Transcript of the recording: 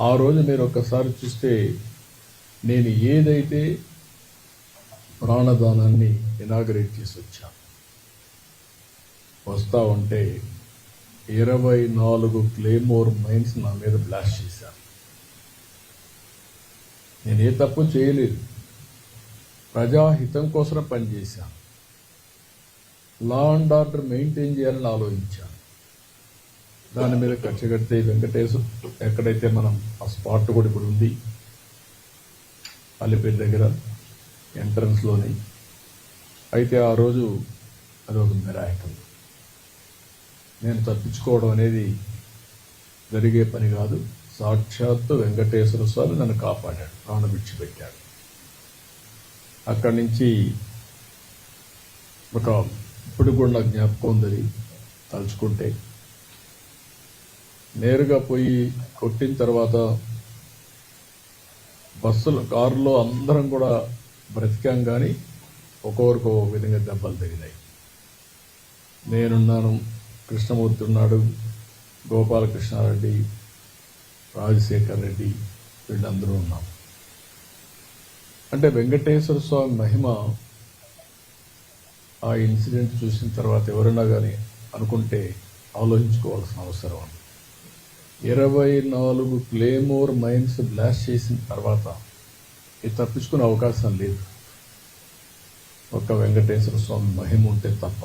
ఆ రోజు మీరు ఒక్కసారి చూస్తే నేను ఏదైతే ప్రాణదానాన్ని ఇనాగరేట్ చేసి వచ్చాను, వస్తా ఉంటే 24 క్లేమోర్ మైన్స్ నా మీద బ్లాస్ట్ చేశాను. నేను ఏ తప్పు చేయలేదు, ప్రజాహితం కోసం పనిచేశాను, లా అండ్ ఆర్డర్ మెయింటైన్ చేయాలని ఆలోచించాను. దాని మీద ఖర్చు కడితే వెంకటేశ్వర ఎక్కడైతే మనం ఆ స్పాట్ కూడా ఇప్పుడు ఉంది, అలిపేట దగ్గర ఎంట్రన్స్లోని. అయితే ఆ రోజు అదొక మిరాకిల్. నేను తప్పించుకోవడం అనేది జరిగే పని కాదు. సాక్షాత్తు వెంకటేశ్వర స్వామి నన్ను కాపాడాడు, ప్రాణం విడిచిపెట్టాడు. అక్కడి నుంచి ఒక ఇప్పుడు కూడా జ్ఞాపకం ఉందని తలుచుకుంటే, నేరుగా పోయి కొట్టిన తర్వాత బస్సులు కారులో అందరం కూడా బ్రతికాం, కానీ ఒక్కొక్కరికి ఒక విధంగా దెబ్బలు తగిలాయి. నేనున్నాను, కృష్ణమూర్తి ఉన్నాడు, గోపాలకృష్ణారెడ్డి, రాజశేఖర్ రెడ్డి, వీళ్ళందరూ ఉన్నాం. అంటే వెంకటేశ్వర స్వామి మహిమ ఆ ఇన్సిడెంట్ చూసిన తర్వాత ఎవరైనా కానీ అనుకుంటే ఆలోచించుకోవాల్సిన అవసరం ఉంది. 24 క్లేమోర్ మైన్స్ బ్లాస్ట్ చేసిన తర్వాత ఇది తప్పించుకునే అవకాశం లేదు, ఒక్క వెంకటేశ్వర స్వామి మహిమ ఉంటే తప్ప.